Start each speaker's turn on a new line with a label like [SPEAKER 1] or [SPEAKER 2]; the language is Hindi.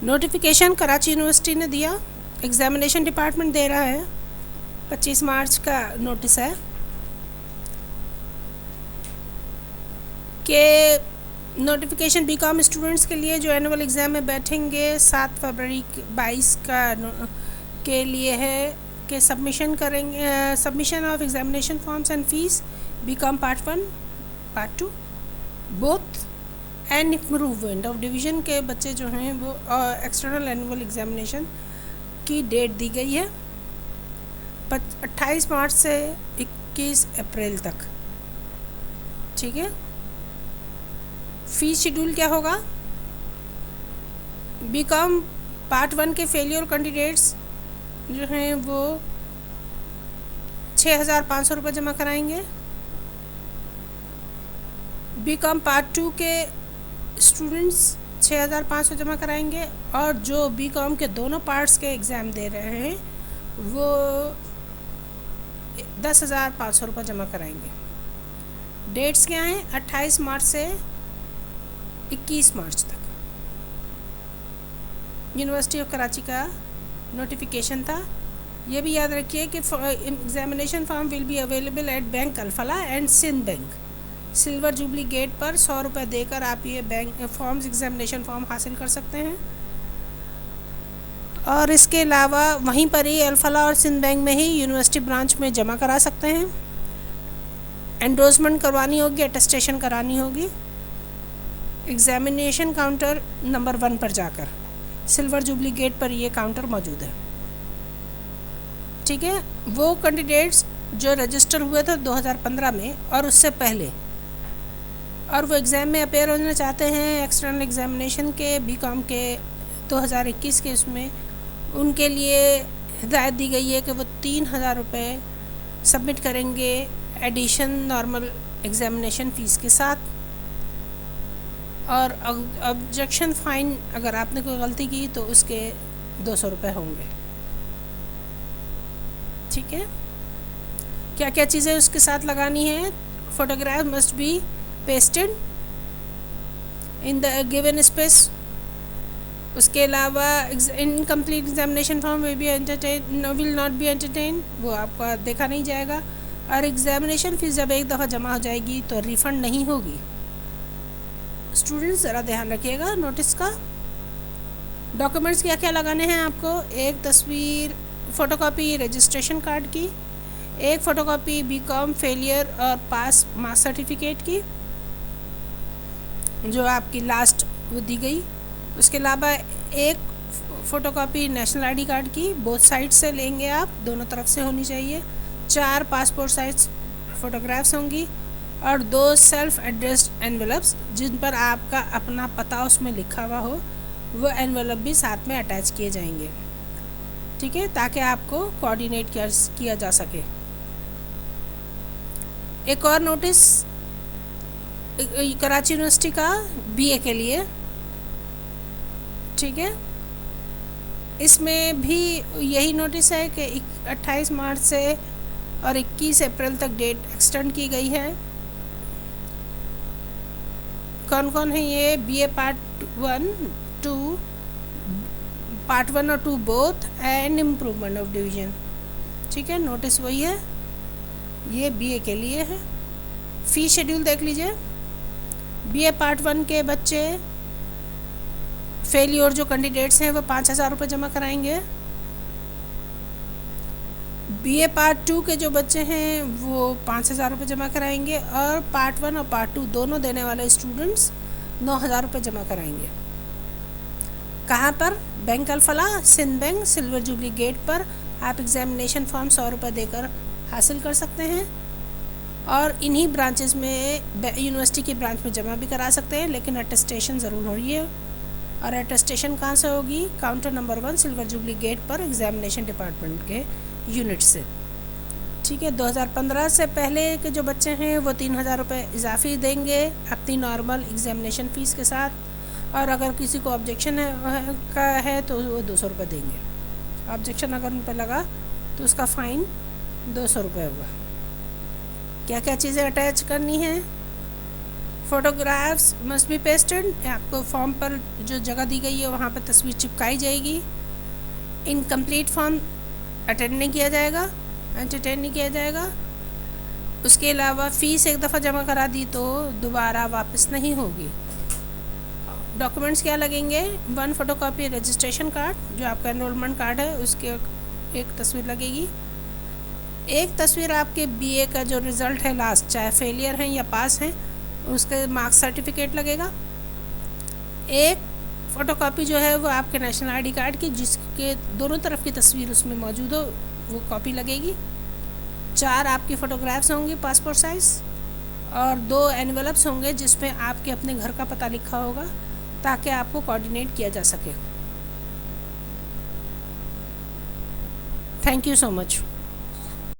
[SPEAKER 1] नोटिफिकेशन कराची यूनिवर्सिटी ने दिया, एग्ज़ामिनेशन डिपार्टमेंट दे रहा है। 25 मार्च का नोटिस है कि नोटिफिकेशन बीकॉम स्टूडेंट्स के लिए जो एनुअल एग्ज़ाम में बैठेंगे 7 फरवरी 22 के लिए है कि सबमिशन करेंगे, submission of examination forms and fees BCom part 1 part 2 both and improvement of division के बच्चे जो हैं वो एक्सटर्नल एनुअल एग्ज़ामिनेशन की डेट दी गई है 28 मार्च से 21 अप्रैल तक। ठीक है, फीस शेड्यूल क्या होगा? बीकॉम पार्ट 1 के फेलियर कैंडिडेट्स जो हैं वो 6,500 रुपये जमा कराएंगे। बीकॉम पार्ट 2 के स्टूडेंट्स 6,500 जमा कराएंगे और जो बीकॉम के दोनों पार्ट्स के एग्ज़ाम दे रहे हैं वो 10,500 रुपये जमा कराएंगे। डेट्स क्या हैं? 28 मार्च से 21 मार्च तक। यूनिवर्सिटी ऑफ कराची का नोटिफिकेशन था। ये भी याद रखिए कि examination form will be available at bank Alfalah and Sindh bank. Silver jubilee gate पर 100 रुपये देकर आप ये बैंक फॉर्म्स एग्ज़ामिनेशन फॉर्म हासिल कर सकते हैं और इसके अलावा वहीं पर ही अल्फला और सिंध बैंक में ही यूनिवर्सिटी ब्रांच में जमा करा सकते हैं। एंडोर्समेंट करवानी होगी, अटेस्टेशन करानी होगी एग्ज़ामिनेशन काउंटर नंबर 1 पर जाकर। सिल्वर जुबली गेट पर ये काउंटर मौजूद है। ठीक है, वो कैंडिडेट्स जो रजिस्टर हुए थे 2015 में और उससे पहले और वो एग्ज़ाम में अपेयर होना चाहते हैं एक्सटर्नल एग्ज़ामिनेशन के बीकॉम के 2021 के, उसमें उनके लिए हिदायत दी गई है कि वो 3,000 रुपये सबमिट करेंगे एडिशन नॉर्मल एग्ज़ामिनेशन फ़ीस के साथ और ऑब्जेक्शन फ़ाइन अगर आपने कोई गलती की तो उसके 200 रुपये होंगे। ठीक है, क्या क्या चीज़ें उसके साथ लगानी है? Photograph must be pasted in the given space. उसके अलावा incomplete examination form will not be entertain, वो आपका देखा नहीं जाएगा और एग्ज़ामिनेशन फ़ीस जब एक दफ़ा जमा हो जाएगी तो रिफ़ंड नहीं होगी। स्टूडेंट्स ज़रा ध्यान रखिएगा नोटिस का। डॉक्यूमेंट्स क्या क्या लगाने हैं आपको? एक तस्वीर फ़ोटोकॉपी रजिस्ट्रेशन कार्ड की, एक फ़ोटोकॉपी बीकॉम फेलियर और पास मार्क्स सर्टिफिकेट की जो आपकी लास्ट वो दी गई। उसके अलावा एक फ़ोटोकॉपी नेशनल आईडी कार्ड की, बोथ साइड से लेंगे आप, दोनों तरफ से होनी चाहिए। 4 पासपोर्ट साइज फ़ोटोग्राफ्स होंगी और 2 सेल्फ एड्रेस्ड एनवेलप्स जिन पर आपका अपना पता उसमें लिखा हुआ हो, वो एनवेलप भी साथ में अटैच किए जाएंगे। ठीक है, ताकि आपको कोऑर्डिनेट किया जा सके। एक और नोटिस कराची यूनिवर्सिटी का बीए के लिए। ठीक है, इसमें भी यही नोटिस है कि 28 मार्च से और 21 अप्रैल तक डेट एक्सटेंड की गई है। कौन कौन है ये? बीए पार्ट 1, 2, पार्ट 1 और 2 both and improvement of division. ठीक है, नोटिस वही है, ये बीए के लिए है। फ़ीस शेड्यूल देख लीजिए। बीए पार्ट 1 के बच्चे फेलियर जो कैंडिडेट्स हैं वो 5,000 रुपये जमा कराएंगे। बीए पार्ट 2 के जो बच्चे हैं वो 5,000 रुपये जमा कराएंगे और पार्ट 1 और पार्ट 2 दोनों देने वाले स्टूडेंट्स 9,000 रुपये जमा कराएंगे। कहाँ पर? Bank Alfalah, Sindh bank, silver jubilee gate पर आप एग्ज़ामिनेशन फॉर्म 100 रुपये देकर हासिल कर सकते हैं और इन्हीं ब्रांचेस में यूनिवर्सिटी की ब्रांच में जमा भी करा सकते हैं, लेकिन अटेस्टेशन ज़रूर हो रही है। और अटेस्टेशन कहाँ से होगी? Counter number 1 silver jubilee gate पर एग्ज़ामिनेशन डिपार्टमेंट के यूनिट से। ठीक है, 2015 से पहले के जो बच्चे हैं वो 3,000 रुपये इजाफी देंगे अपनी नॉर्मल एग्ज़ामिनेशन फ़ीस के साथ और अगर किसी को ऑब्जेक्शन है तो वो 200 रुपये देंगे। ऑब्जेक्शन अगर उन पर लगा तो उसका फ़ाइन 200 रुपये होगा। क्या क्या चीज़ें अटैच करनी है? फोटोग्राफ्स मस्ट बी पेस्टेड, आपको फॉर्म पर जो जगह दी गई है वहाँ पर तस्वीर चिपकाई जाएगी। इनकम्प्लीट फॉर्म अटेंड नहीं किया जाएगा, एंटरटेन नहीं किया जाएगा। उसके अलावा फ़ीस एक दफ़ा जमा करा दी तो दोबारा वापस नहीं होगी। डॉक्यूमेंट्स क्या लगेंगे? 1 फोटोकॉपी रजिस्ट्रेशन कार्ड, जो आपका एनरोलमेंट कार्ड है उसके एक तस्वीर लगेगी। एक तस्वीर आपके बीए का जो रिज़ल्ट है लास्ट, चाहे फेलियर हैं या पास हैं, उसके मार्क्स सर्टिफिकेट लगेगा। एक फ़ोटोकॉपी जो है वो आपके नेशनल आईडी कार्ड की, जिसके दोनों तरफ की तस्वीर उसमें मौजूद हो, वो कॉपी लगेगी। 4 आपकी फ़ोटोग्राफ्स होंगी पासपोर्ट साइज़, और 2 एनवेलप्स होंगे जिसमें आपके अपने घर का पता लिखा होगा, ताकि आपको कोऑर्डिनेट किया जा सके। Thank you so much.